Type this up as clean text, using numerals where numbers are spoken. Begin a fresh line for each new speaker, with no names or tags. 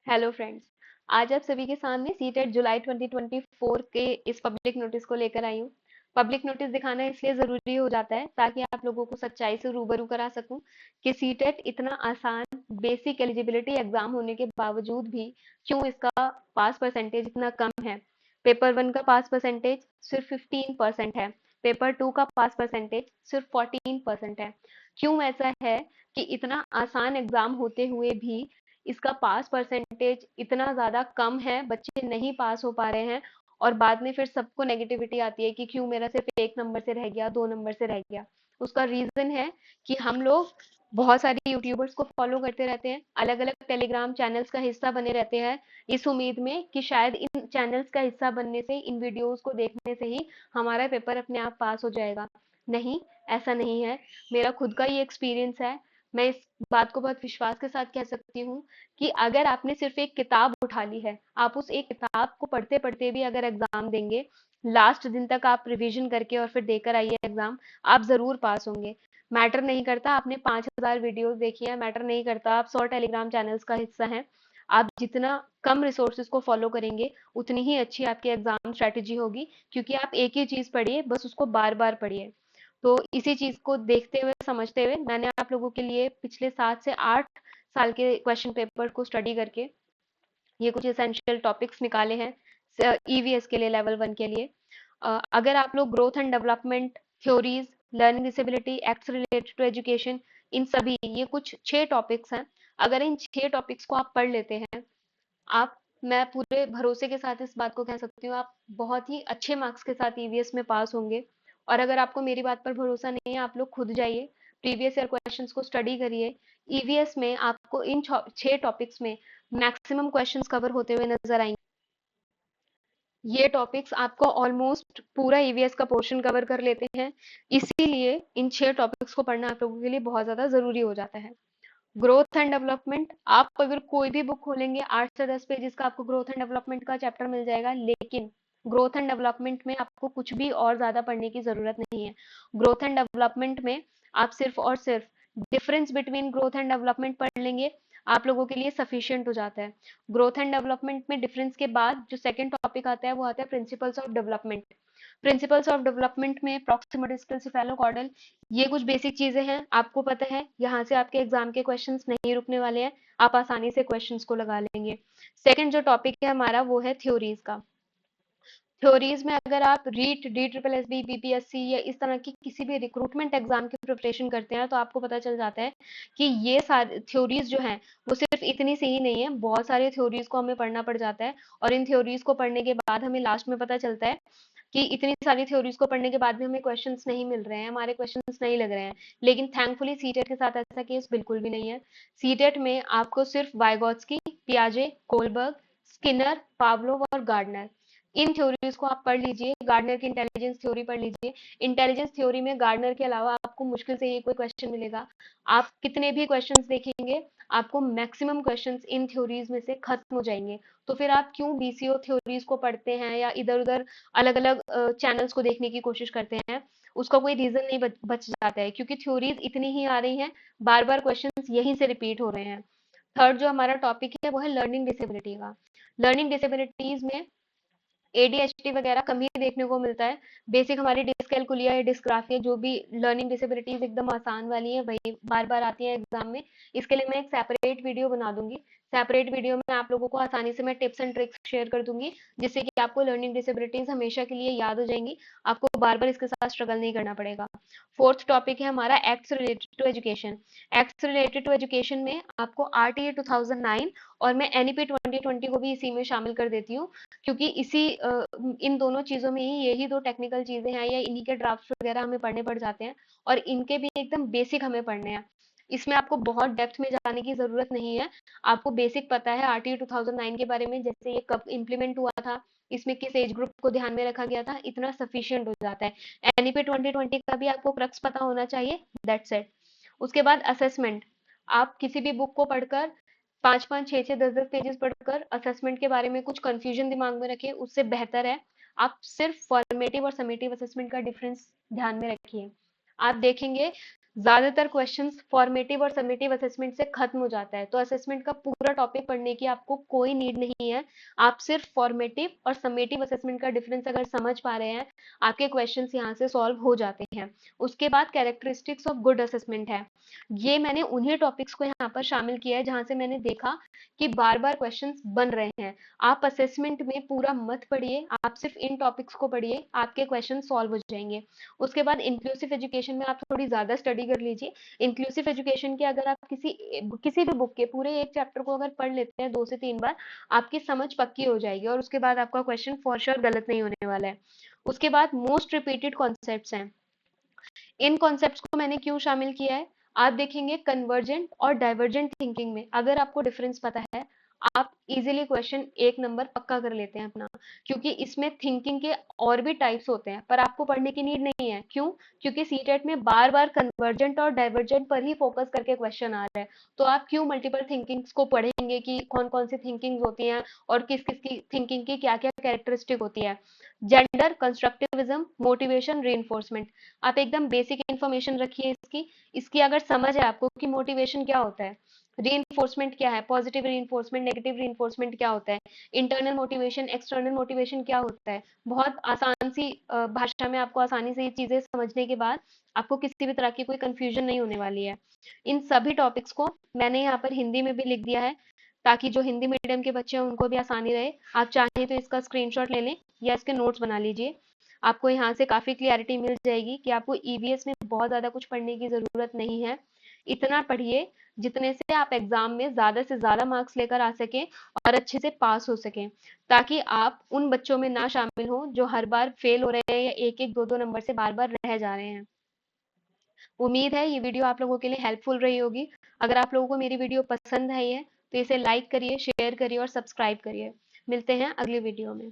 Hello friends. आज आप सभी के सामने सीटेट जुलाई 2024 के इस पब्लिक नोटिस को लेकर आई हूँ। पब्लिक नोटिस दिखाना इसलिए ज़रूरी हो जाता है ताकि आप लोगों को सच्चाई से रूबरू करा सकूं कि सीटेट इतना आसान बेसिक एलिजिबिलिटी एग्जाम होने के बावजूद भी क्यों इसका पास परसेंटेज इतना कम है। पेपर वन का पास परसेंटेज सिर्फ 15% है। पेपर टू का पास परसेंटेज सिर्फ 14% है। क्यों ऐसा है कि इतना आसान एग्जाम होते हुए भी इसका पास परसेंटेज इतना ज़्यादा कम है, बच्चे नहीं पास हो पा रहे हैं और बाद में फिर सबको नेगेटिविटी आती है कि क्यों मेरा सिर्फ 1 नंबर से रह गया, 2 नंबर से रह गया। उसका रीज़न है कि हम लोग बहुत सारे यूट्यूबर्स को फॉलो करते रहते हैं, अलग-अलग टेलीग्राम चैनल्स का हिस्सा बने रहते हैं, इस उम्मीद में कि शायद इन चैनल्स का हिस्सा बनने से, इन वीडियोज़ को देखने से ही हमारा पेपर अपने आप पास हो जाएगा। नहीं, ऐसा नहीं है। मेरा खुद का ही एक्सपीरियंस है। मैं इस बात को बहुत विश्वास के साथ कह सकती हूँ कि अगर आपने सिर्फ एक किताब उठा ली है, आप उस एक किताब को पढ़ते पढ़ते भी अगर एग्जाम देंगे, लास्ट दिन तक आप रिवीजन करके और फिर देकर आइए एग्जाम, आप जरूर पास होंगे। मैटर नहीं करता आपने 5,000 वीडियोस देखी है, मैटर नहीं करता आप 100 टेलीग्राम चैनल्स का हिस्सा हैं। आप जितना कम रिसोर्सेज को फॉलो करेंगे उतनी ही अच्छी आपकी एग्जाम स्ट्रेटेजी होगी, क्योंकि आप एक ही चीज पढ़िए, बस उसको बार बार पढ़िए। तो इसी चीज को देखते हुए समझते हुए मैंने आप लोगों के लिए पिछले 7 से 8 साल के क्वेश्चन पेपर को स्टडी करके ये कुछ एसेंशियल टॉपिक्स निकाले हैं ईवीएस के लिए, लेवल 1 के लिए। अगर आप लोग growth and development theories, learning disability, acts related to education, इन सभी ये कुछ 6 टॉपिक्स हैं। अगर इन 6 टॉपिक्स को आप पढ़ लेते हैं, आप मैं पूरे भरोसे के साथ इस बात को कह सकती हूँ, आप बहुत ही अच्छे मार्क्स के साथ ईवीएस में पास होंगे। और अगर आपको मेरी बात पर भरोसा नहीं है, आप लोग खुद जाइए, प्रीवियस ईयर क्वेश्चंस को स्टडी करिए। ईवीएस में आपको इन 6 टॉपिक्स में मैक्सिमम क्वेश्चंस कवर होते हुए नजर आएंगे। ये टॉपिक्स आपको ऑलमोस्ट पूरा ईवीएस का पोर्शन कवर कर लेते हैं, इसीलिए इन 6 टॉपिक्स को पढ़ना आप लोगों के लिए बहुत ज्यादा जरूरी हो जाता है। ग्रोथ एंड डेवलपमेंट, आप अगर कोई भी बुक खोलेंगे 8 से 10 पेजेस का आपको ग्रोथ एंड डेवलपमेंट का चैप्टर मिल जाएगा, लेकिन ग्रोथ एंड डेवलपमेंट में आपको कुछ भी और ज्यादा पढ़ने की जरूरत नहीं है। ग्रोथ एंड डेवलपमेंट में आप सिर्फ और सिर्फ difference between growth and development पढ़ लेंगे, आप लोगों के लिए सफिशियंट हो जाता है। ग्रोथ एंड डेवलपमेंट में डिफरेंस के बाद जो सेकंड टॉपिक आता है वो आता है principles of development. Principles of development में प्रॉक्सिमल डिस्टल सिफेलोकॉर्डल, ये कुछ बेसिक चीजें हैं, आपको पता है यहाँ से आपके एग्जाम के क्वेश्चंस नहीं रुकने वाले हैं, आप आसानी से क्वेश्चंस को लगा लेंगे। सेकंड जो टॉपिक है हमारा वो है थ्योरीज का। थ्योरीज में अगर आप REET, D triple S B, BPSC या इस तरह की किसी भी रिक्रूटमेंट एग्जाम की प्रिपरेशन करते हैं तो आपको पता चल जाता है कि ये सारी थ्योरीज जो हैं वो सिर्फ इतनी सी ही नहीं है, बहुत सारे थ्योरीज को हमें पढ़ना पड़ जाता है। और इन थ्योरीज को पढ़ने के बाद हमें लास्ट में पता चलता है कि इतनी सारी थ्योरीज को पढ़ने के बाद भी हमें क्वेश्चंस नहीं मिल रहे हैं, हमारे क्वेश्चंस नहीं लग रहे हैं। लेकिन थैंकफुली सीटेट के साथ ऐसा केस बिल्कुल भी नहीं है। सीटेट में आपको सिर्फ वाइगॉत्स्की, पियाजे, कोलबर्ग, स्किनर, पावलोव और गार्डनर, इन थ्योरीज को आप पढ़ लीजिए। गार्डनर की इंटेलिजेंस थ्योरी पढ़ लीजिए। इंटेलिजेंस थ्योरी में गार्डनर के अलावा आपको मुश्किल से ही कोई क्वेश्चन मिलेगा। आप कितने भी क्वेश्चंस देखेंगे, आपको मैक्सिमम क्वेश्चंस इन थ्योरीज में से खत्म हो जाएंगे। तो फिर आप क्यों बीसीओ थ्योरीज को पढ़ते हैं या इधर उधर अलग अलग चैनल्स को देखने की कोशिश करते हैं, उसका कोई रीजन नहीं बच जाता है, क्योंकि थ्योरीज इतनी ही आ रही हैं, बार बार क्वेश्चंस यहीं से रिपीट हो रहे हैं। थर्ड जो हमारा टॉपिक है वो है लर्निंग डिसेबिलिटी का। लर्निंग डिसेबिलिटीज में एडीएचडी वगैरह कम ही देखने को मिलता है। बेसिक हमारी डिस्कैल्कुलिया या डिस्ग्राफिया, जो भी लर्निंग डिसेबिलिटीज एकदम आसान वाली है, वही बार बार आती है एग्जाम में। इसके लिए मैं एक सेपरेट वीडियो बना दूंगी। सेपरेट वीडियो में आप लोगों को आसानी से मैं टिप्स एंड ट्रिक्स शेयर कर दूंगी, जिससे कि आपको लर्निंग डिसेबिलिटीज हमेशा के लिए याद हो जाएंगी, आपको बार बार इसके साथ स्ट्रगल नहीं करना पड़ेगा। फोर्थ टॉपिक है हमारा acts related to education. Acts related to education में आपको आरटीए 2009 और मैं एनईपी 2020 को भी इसी में शामिल कर देती हूँ, क्योंकि इन दोनों चीजों में ही यही दो टेक्निकल चीजें हैं या इन्हीं के ड्राफ्ट वगैरह हमें पढ़ने पड़ जाते हैं, और इनके भी एकदम बेसिक हमें पढ़ने हैं। इसमें आपको बहुत डेप्थ में जाने की जरूरत नहीं है, आपको बेसिक पता है आरटीई 2009 के बारे में, जैसे ये कब इम्प्लीमेंट हुआ था, इसमें किस एज ग्रुप को ध्यान में रखा गया था, इतना सफिशियंट हो जाता है। एनईपी 2020 का भी आपको क्रक्स पता होना चाहिए, दैट्स इट। उसके बाद असेसमेंट, आप किसी भी बुक को पढ़कर 5-5, 6-6, 10-10 पेजेस पढ़कर असेसमेंट के बारे में कुछ कंफ्यूजन दिमाग में रखें, उससे बेहतर है आप सिर्फ फॉर्मेटिव और समेटिव असेसमेंट का डिफरेंस ध्यान में रखिए। आप देखेंगे ज्यादातर क्वेश्चंस फॉर्मेटिव और समेटिव असेसमेंट से खत्म हो जाता है, तो असेसमेंट का पूरा टॉपिक पढ़ने की आपको कोई नीड नहीं है। आप सिर्फ फॉर्मेटिव और समेटिव असेसमेंट का डिफरेंस अगर समझ पा रहे हैं, आपके क्वेश्चंस यहाँ से सॉल्व हो जाते हैं। उसके बाद कैरेक्टरिस्टिक्स ऑफ गुड असेसमेंट है। ये मैंने उन्हीं टॉपिक्स को यहाँ पर शामिल किया है जहां से मैंने देखा कि बार बार क्वेश्चन बन रहे हैं। आप असेसमेंट में पूरा मत पढ़िए, आप सिर्फ इन टॉपिक्स को पढ़िए, आपके क्वेश्चन सॉल्व हो जाएंगे। उसके बाद इंक्लूसिव एजुकेशन में आप थोड़ी ज्यादा स्टडी कर लीजिए। इंक्लूसिव एजुकेशन के अगर आप किसी भी बुक के पूरे एक चैप्टर को अगर पढ़ लेते हैं 2 से 3 बार, आपकी समझ पक्की हो जाएगी और उसके बाद आपका क्वेश्चन फॉर श्योर गलत नहीं होने वाला है। उसके बाद मोस्ट रिपीटेड कॉन्सेप्ट्स हैं। इन कॉन्सेप्ट्स को मैंने क्यों शामिल किया है, आप देखेंगे कन्वर्जेंट और डाइवर्जेंट थिंकिंग में अगर आपको डिफरेंस पता है, आप इजीली क्वेश्चन 1 नंबर पक्का कर लेते हैं अपना। क्योंकि इसमें थिंकिंग के और भी टाइप्स होते हैं, पर आपको पढ़ने की नीड नहीं है। क्यों? क्योंकि सीटेट में बार बार कन्वर्जेंट और डाइवर्जेंट पर ही फोकस करके क्वेश्चन आ रहा है। तो आप क्यों मल्टीपल थिंकिंग्स को पढ़ेंगे कि कौन कौन सी थिंकिंग्स होती हैं और किस किस की थिंकिंग की क्या क्या कैरेक्टरिस्टिक होती है। जेंडर, कंस्ट्रक्टिविज्म, मोटिवेशन, रीइंफोर्समेंट, आप एकदम बेसिक इन्फॉर्मेशन रखिए इसकी। इसकी अगर समझ है आपको कि मोटिवेशन क्या होता है, रीइंफोर्समेंट क्या है, पॉजिटिव रीइंफोर्समेंट, नेगेटिव रीइंफोर्समेंट क्या होता है, इंटरनल मोटिवेशन, एक्सटर्नल मोटिवेशन क्या होता है, बहुत आसान सी भाषा में आपको आसानी से ये चीजें समझने के बाद आपको किसी भी तरह की कोई कंफ्यूजन नहीं होने वाली है। इन सभी टॉपिक्स को मैंने यहाँ पर हिंदी में भी लिख दिया है, ताकि जो हिंदी मीडियम के बच्चे हैं उनको भी आसानी रहे। आप चाहें तो इसका स्क्रीनशॉट ले लें या इसके नोट्स बना लीजिए। आपको यहाँ से काफ़ी क्लैरिटी मिल जाएगी कि आपको ईवीएस में बहुत ज़्यादा कुछ पढ़ने की ज़रूरत नहीं है। इतना पढ़िए जितने से आप एग्ज़ाम में ज़्यादा से ज़्यादा मार्क्स लेकर आ सकें और अच्छे से पास हो सकें, ताकि आप उन बच्चों में ना शामिल हों जो हर बार फेल हो रहे हैं या एक-एक, दो-दो नंबर से बार-बार रह जा रहे हैं। उम्मीद है ये वीडियो आप लोगों के लिए हेल्पफुल रही होगी। अगर आप लोगों को मेरी वीडियो पसंद आई है, तो इसे लाइक करिए, शेयर करिए और सब्सक्राइब करिए। मिलते हैं अगली वीडियो में।